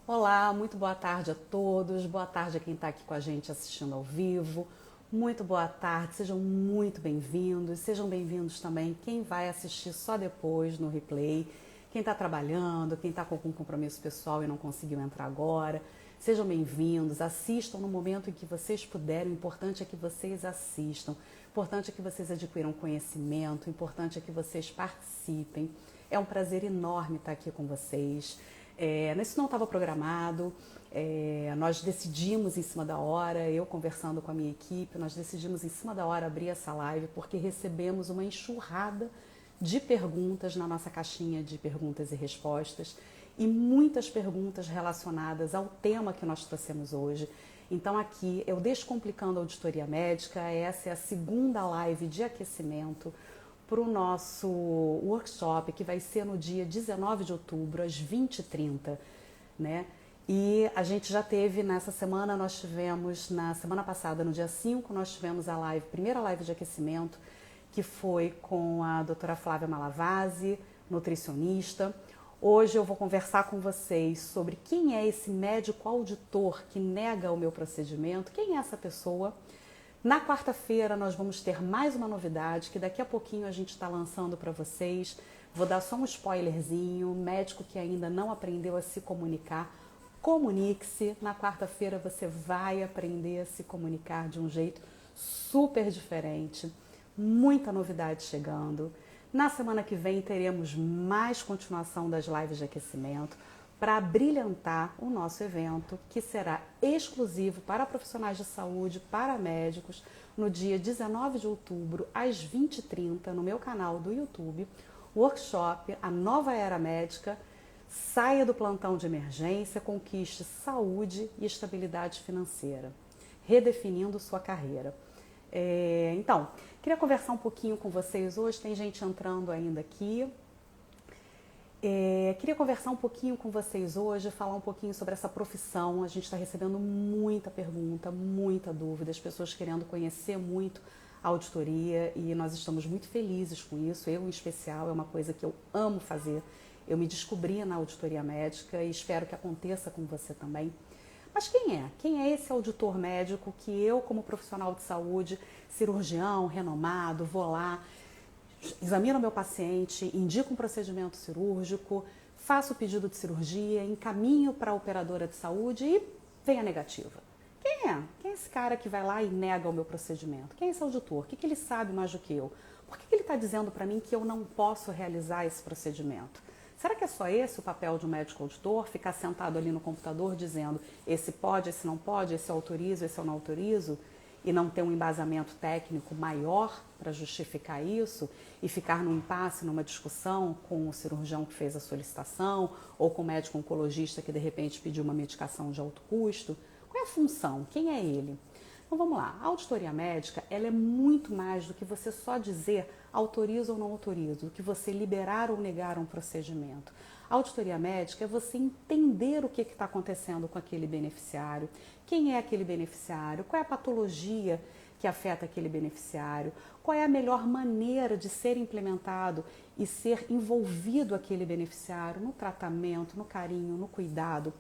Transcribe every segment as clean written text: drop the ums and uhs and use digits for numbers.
Olá, muito boa tarde a todos, boa tarde a quem está aqui com a gente assistindo ao vivo, muito boa tarde, sejam muito bem-vindos, sejam bem-vindos também quem vai assistir só depois no replay, quem está trabalhando, quem está com algum compromisso pessoal e não conseguiu entrar agora, sejam bem-vindos, assistam no momento em que vocês puderem, o importante é que vocês assistam, o importante é que vocês adquiram conhecimento, o importante é que vocês participem, é um prazer enorme estar aqui com vocês. Isso não estava programado, nós decidimos em cima da hora, eu conversando com a minha equipe, nós decidimos em cima da hora abrir essa live porque recebemos uma enxurrada de perguntas na nossa caixinha de perguntas e respostas e muitas perguntas relacionadas ao tema que nós trouxemos hoje. Então aqui, eu Descomplicando a Auditoria Médica, essa é a segunda live de aquecimento para o nosso workshop, que vai ser no dia 19 de outubro, às 20h30, né? E a gente já teve nessa semana, nós tivemos, na semana passada, no dia 5, nós tivemos a primeira live de aquecimento, que foi com a doutora Flávia Malavasi, nutricionista. Hoje eu vou conversar com vocês sobre quem é esse médico auditor que nega o meu procedimento, quem é essa pessoa. Na quarta-feira nós vamos ter mais uma novidade que daqui a pouquinho a gente está lançando para vocês. Vou dar só um spoilerzinho, médico que ainda não aprendeu a se comunicar, comunique-se. Na quarta-feira você vai aprender a se comunicar de um jeito super diferente. Muita novidade chegando. Na semana que vem teremos mais continuação das lives de aquecimento para brilhantar o nosso evento, que será exclusivo para profissionais de saúde, para médicos, no dia 19 de outubro, às 20h30, no meu canal do YouTube, workshop A Nova Era Médica, saia do plantão de emergência, conquiste saúde e estabilidade financeira, redefinindo sua carreira. Então, queria conversar um pouquinho com vocês hoje, tem gente entrando ainda aqui. Queria conversar um pouquinho com vocês hoje, falar um pouquinho sobre essa profissão. A gente está recebendo muita pergunta, muita dúvida, as pessoas querendo conhecer muito a auditoria e nós estamos muito felizes com isso. Eu, em especial, é uma coisa que eu amo fazer. Eu me descobri na auditoria médica e espero que aconteça com você também. Mas quem é? Quem é esse auditor médico que eu, como profissional de saúde, cirurgião renomado, vou lá, examino meu paciente, indico um procedimento cirúrgico, faço o pedido de cirurgia, encaminho para a operadora de saúde e vem a negativa. Quem é? Quem é esse cara que vai lá e nega o meu procedimento? Quem é esse auditor? O que ele sabe mais do que eu? Por que ele está dizendo para mim que eu não posso realizar esse procedimento? Será que é só esse o papel de um médico auditor? Ficar sentado ali no computador dizendo esse pode, esse não pode, esse eu autorizo, esse eu não autorizo? E não ter um embasamento técnico maior para justificar isso e ficar num impasse, numa discussão com o cirurgião que fez a solicitação ou com o médico oncologista que de repente pediu uma medicação de alto custo? Qual é a função? Quem é ele? Então vamos lá, a auditoria médica ela é muito mais do que você só dizer autoriza ou não autoriza, do que você liberar ou negar um procedimento. A auditoria médica é você entender o que está acontecendo com aquele beneficiário, quem é aquele beneficiário, qual é a patologia que afeta aquele beneficiário, qual é a melhor maneira de ser implementado e ser envolvido aquele beneficiário no tratamento, no carinho, no cuidado.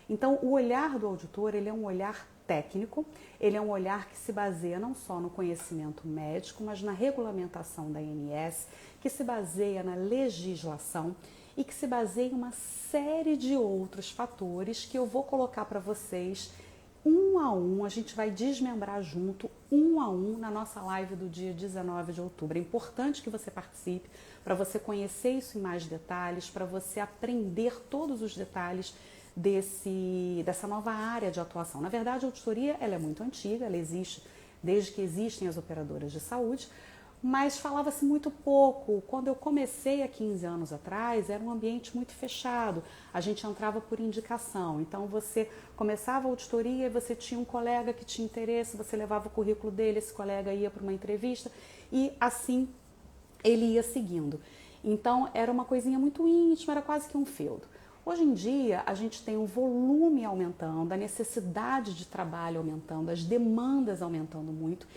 Então, o olhar do auditor ele é um olhar técnico, ele é um olhar que se baseia não só no conhecimento médico, mas na regulamentação da ANS, que se baseia na legislação e que se baseia em uma série de outros fatores que eu vou colocar para vocês um a um, a gente vai desmembrar junto, um a um, na nossa live do dia 19 de outubro. É importante que você participe para você conhecer isso em mais detalhes, para você aprender todos os detalhes dessa nova área de atuação. Na verdade, a auditoria ela é muito antiga, ela existe desde que existem as operadoras de saúde, mas falava-se muito pouco. Quando eu comecei há 15 anos atrás, era um ambiente muito fechado, a gente entrava por indicação, então você começava a auditoria e você tinha um colega que tinha interesse, você levava o currículo dele, esse colega ia para uma entrevista e assim ele ia seguindo. Então era uma coisinha muito íntima, era quase que um feudo. Hoje em dia a gente tem um volume aumentando, a necessidade de trabalho aumentando, as demandas aumentando muito.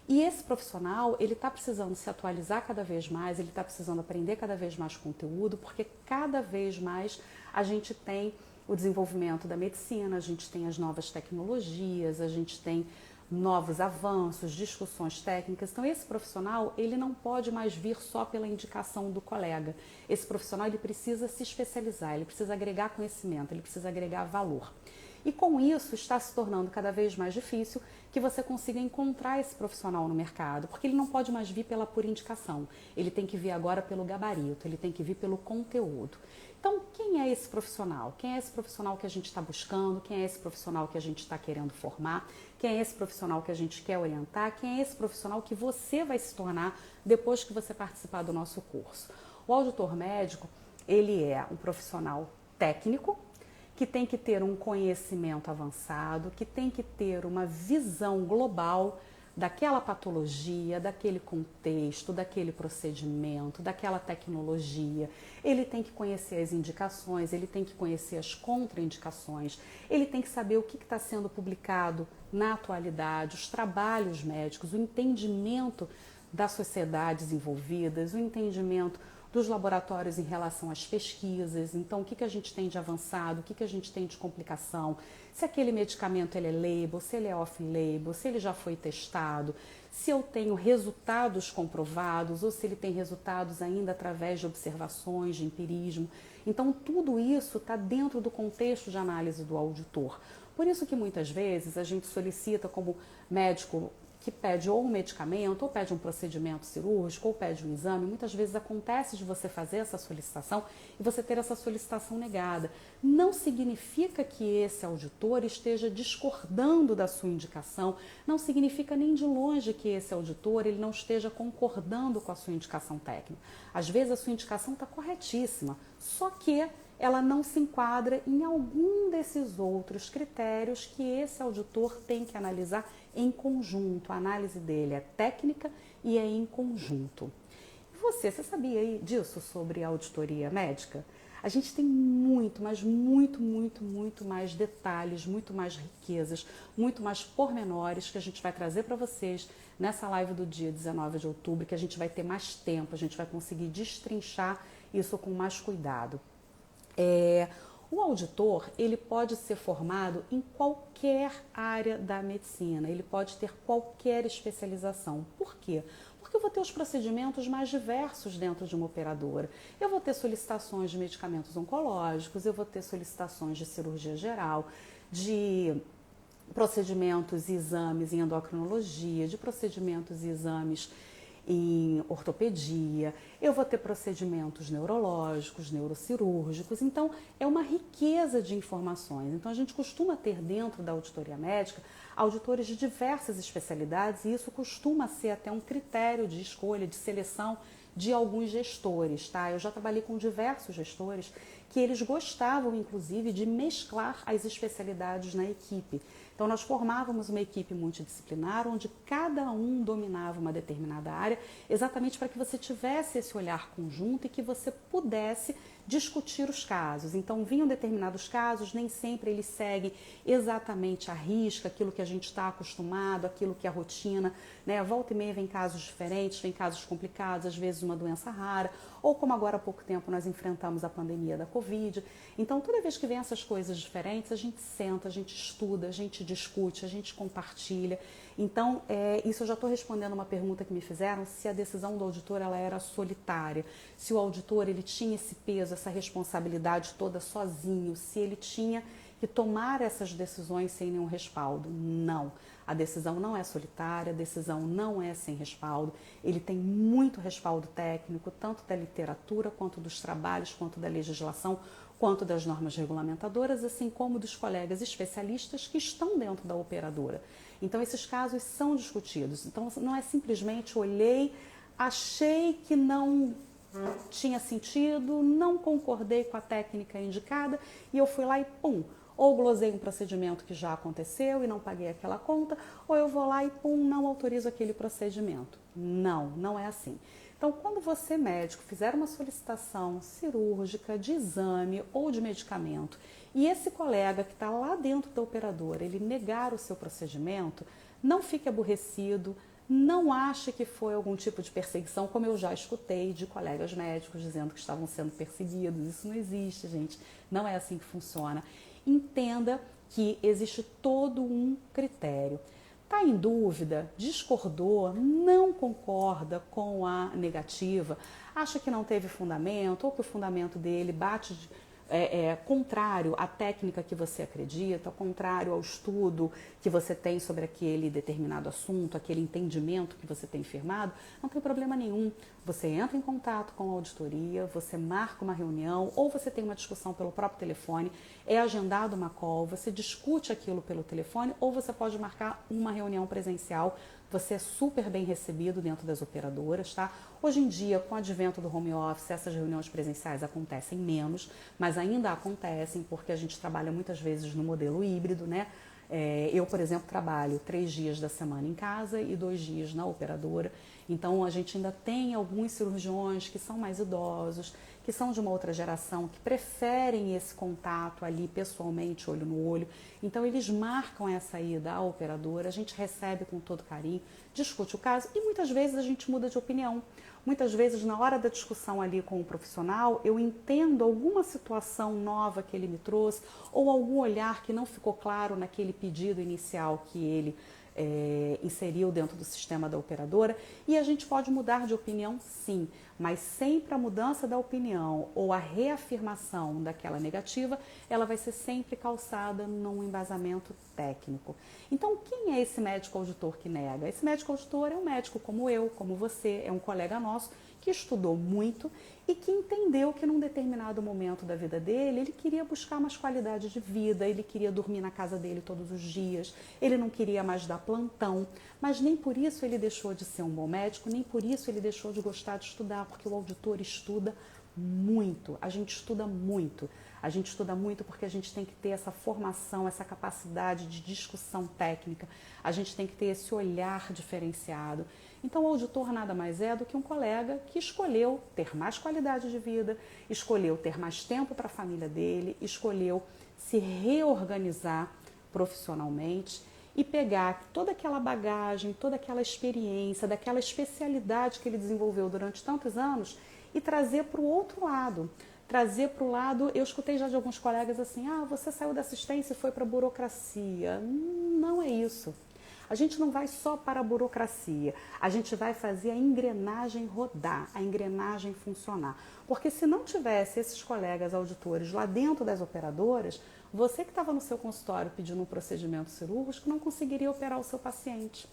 E esse profissional, ele está precisando se atualizar cada vez mais, ele está precisando aprender cada vez mais conteúdo, porque cada vez mais a gente tem o desenvolvimento da medicina, a gente tem as novas tecnologias, a gente tem novos avanços, discussões técnicas. Então esse profissional, ele não pode mais vir só pela indicação do colega. Esse profissional, ele precisa se especializar, ele precisa agregar conhecimento, ele precisa agregar valor. E com isso está se tornando cada vez mais difícil que você consiga encontrar esse profissional no mercado, porque ele não pode mais vir pela pura indicação, ele tem que vir agora pelo gabarito, ele tem que vir pelo conteúdo. Então, quem é esse profissional? Quem é esse profissional que a gente está buscando? Quem é esse profissional que a gente está querendo formar? Quem é esse profissional que a gente quer orientar? Quem é esse profissional que você vai se tornar depois que você participar do nosso curso? O auditor médico, ele é um profissional técnico, que tem que ter um conhecimento avançado, que tem que ter uma visão global daquela patologia, daquele contexto, daquele procedimento, daquela tecnologia. Ele tem que conhecer as indicações, ele tem que conhecer as contraindicações, ele tem que saber o que está sendo publicado na atualidade, os trabalhos médicos, o entendimento das sociedades envolvidas, o entendimento dos laboratórios em relação às pesquisas. Então, o que a gente tem de avançado, o que a gente tem de complicação, se aquele medicamento ele é label, se ele é off-label, se ele já foi testado, se eu tenho resultados comprovados ou se ele tem resultados ainda através de observações, de empirismo. Então, tudo isso está dentro do contexto de análise do auditor. Por isso que muitas vezes a gente solicita como médico que pede ou um medicamento, ou pede um procedimento cirúrgico, ou pede um exame, muitas vezes acontece de você fazer essa solicitação e você ter essa solicitação negada. Não significa que esse auditor esteja discordando da sua indicação, não significa nem de longe que esse auditor ele não esteja concordando com a sua indicação técnica. Às vezes a sua indicação está corretíssima, só que ela não se enquadra em algum desses outros critérios que esse auditor tem que analisar em conjunto. A análise dele é técnica e é em conjunto. E você sabia disso sobre a auditoria médica? A gente tem muito, mas muito mais detalhes, muito mais riquezas, muito mais pormenores que a gente vai trazer para vocês nessa live do dia 19 de outubro, que a gente vai ter mais tempo, a gente vai conseguir destrinchar isso com mais cuidado. O auditor, ele pode ser formado em qualquer área da medicina, ele pode ter qualquer especialização. Por quê? Porque eu vou ter os procedimentos mais diversos dentro de uma operadora. Eu vou ter solicitações de medicamentos oncológicos, eu vou ter solicitações de cirurgia geral, de procedimentos e exames em endocrinologia, de procedimentos e exames em ortopedia, eu vou ter procedimentos neurológicos, neurocirúrgicos, então é uma riqueza de informações. Então a gente costuma ter dentro da auditoria médica auditores de diversas especialidades e isso costuma ser até um critério de escolha, de seleção de alguns gestores, tá? Eu já trabalhei com diversos gestores que eles gostavam, inclusive, de mesclar as especialidades na equipe. Então, nós formávamos uma equipe multidisciplinar, onde cada um dominava uma determinada área, exatamente para que você tivesse esse olhar conjunto e que você pudesse discutir os casos. Então, vinham determinados casos, nem sempre eles seguem exatamente à risca, aquilo que a gente está acostumado, aquilo que é a rotina, né? Volta e meia vem casos diferentes, vem casos complicados, às vezes uma doença rara, ou como agora há pouco tempo nós enfrentamos a pandemia da Covid. Então, toda vez que vem essas coisas diferentes, a gente senta, a gente estuda, a gente discute, a gente compartilha. Então, isso eu já estou respondendo uma pergunta que me fizeram, se a decisão do auditor ela era solitária, se o auditor ele tinha esse peso, essa responsabilidade toda sozinho, se ele tinha que tomar essas decisões sem nenhum respaldo. Não, a decisão não é solitária, a decisão não é sem respaldo, ele tem muito respaldo técnico, tanto da literatura, quanto dos trabalhos, quanto da legislação, quanto das normas regulamentadoras, assim como dos colegas especialistas que estão dentro da operadora. Então, esses casos são discutidos. Então, não é simplesmente olhei, achei que não tinha sentido, não concordei com a técnica indicada e eu fui lá e pum, ou glosei um procedimento que já aconteceu e não paguei aquela conta, ou eu vou lá e pum, não autorizo aquele procedimento. Não, não é assim. Então, quando você, médico, fizer uma solicitação cirúrgica, de exame ou de medicamento, e esse colega que está lá dentro da operadora, ele negar o seu procedimento, não fique aborrecido, Não ache que foi algum tipo de perseguição, como eu já escutei de colegas médicos dizendo que estavam sendo perseguidos. Isso não existe, gente. Não é assim que funciona. Entenda que existe todo um critério. Está em dúvida, discordou, não concorda com a negativa, acha que não teve fundamento ou que o fundamento dele bate contrário à técnica que você acredita, contrário ao estudo que você tem sobre aquele determinado assunto, aquele entendimento que você tem firmado, não tem problema nenhum. Você entra em contato com a auditoria, você marca uma reunião ou você tem uma discussão pelo próprio telefone, é agendado uma call, você discute aquilo pelo telefone ou você pode marcar uma reunião presencial. Você é super bem recebido dentro das operadoras, tá? Hoje em dia, com o advento do home office, essas reuniões presenciais acontecem menos, mas ainda acontecem porque a gente trabalha muitas vezes no modelo híbrido, né? Eu, por exemplo, trabalho 3 dias da semana em casa e 2 dias na operadora. Então, a gente ainda tem alguns cirurgiões que são mais idosos, que são de uma outra geração, que preferem esse contato ali pessoalmente, olho no olho. Então, eles marcam essa ida à operadora, a gente recebe com todo carinho, discute o caso e muitas vezes a gente muda de opinião. Muitas vezes, na hora da discussão ali com o profissional, eu entendo alguma situação nova que ele me trouxe ou algum olhar que não ficou claro naquele pedido inicial que ele inseriu dentro do sistema da operadora e a gente pode mudar de opinião, sim, mas sempre a mudança da opinião ou a reafirmação daquela negativa, ela vai ser sempre calçada num embasamento técnico. Então, quem é esse médico auditor que nega? Esse médico auditor é um médico como eu, como você, é um colega nosso que estudou muito e que entendeu que num determinado momento da vida dele, ele queria buscar mais qualidade de vida, ele queria dormir na casa dele todos os dias, ele não queria mais dar plantão, mas nem por isso ele deixou de ser um bom médico, nem por isso ele deixou de gostar de estudar, porque o auditor estuda muito, a gente estuda muito. A gente estuda muito porque a gente tem que ter essa formação, essa capacidade de discussão técnica, a gente tem que ter esse olhar diferenciado. Então, o auditor nada mais é do que um colega que escolheu ter mais qualidade de vida, escolheu ter mais tempo para a família dele, escolheu se reorganizar profissionalmente e pegar toda aquela bagagem, toda aquela experiência, daquela especialidade que ele desenvolveu durante tantos anos e trazer para o outro lado. Trazer para o lado, eu escutei já de alguns colegas assim, você saiu da assistência e foi para a burocracia. Não é isso. A gente não vai só para a burocracia, a gente vai fazer a engrenagem rodar, a engrenagem funcionar. Porque se não tivesse esses colegas auditores lá dentro das operadoras, você que estava no seu consultório pedindo um procedimento cirúrgico não conseguiria operar o seu paciente.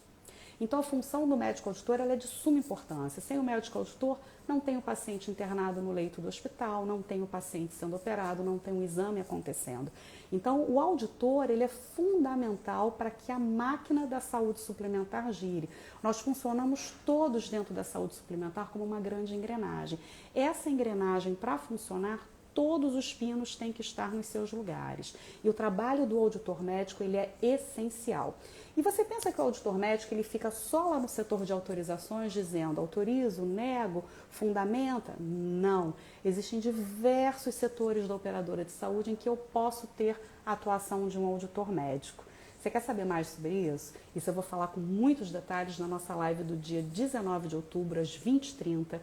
Então, a função do médico auditor ela é de suma importância. Sem o médico auditor, não tem o paciente internado no leito do hospital, não tem o paciente sendo operado, não tem um exame acontecendo. Então, o auditor ele é fundamental para que a máquina da saúde suplementar gire. Nós funcionamos todos dentro da saúde suplementar como uma grande engrenagem. Essa engrenagem, para funcionar, todos os pinos têm que estar nos seus lugares. E o trabalho do auditor médico ele é essencial. E você pensa que o auditor médico ele fica só lá no setor de autorizações dizendo autorizo, nego, fundamenta? Não. Existem diversos setores da operadora de saúde em que eu posso ter a atuação de um auditor médico. Você quer saber mais sobre isso? Isso eu vou falar com muitos detalhes na nossa live do dia 19 de outubro, às 20h30.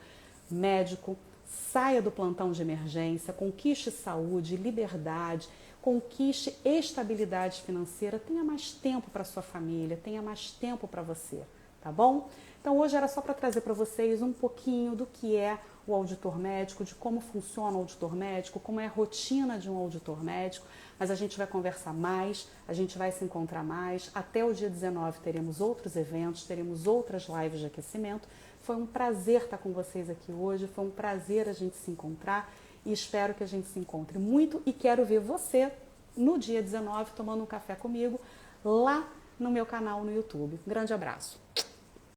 Médico, saia do plantão de emergência, conquiste saúde, liberdade, conquiste estabilidade financeira, tenha mais tempo para sua família, tenha mais tempo para você, tá bom? Então hoje era só para trazer para vocês um pouquinho do que é o auditor médico, de como funciona o auditor médico, como é a rotina de um auditor médico, mas a gente vai conversar mais, a gente vai se encontrar mais, até o dia 19 teremos outros eventos, teremos outras lives de aquecimento. Foi um prazer estar com vocês aqui hoje, foi um prazer a gente se encontrar e espero que a gente se encontre muito e quero ver você no dia 19 tomando um café comigo lá no meu canal no YouTube. Grande abraço!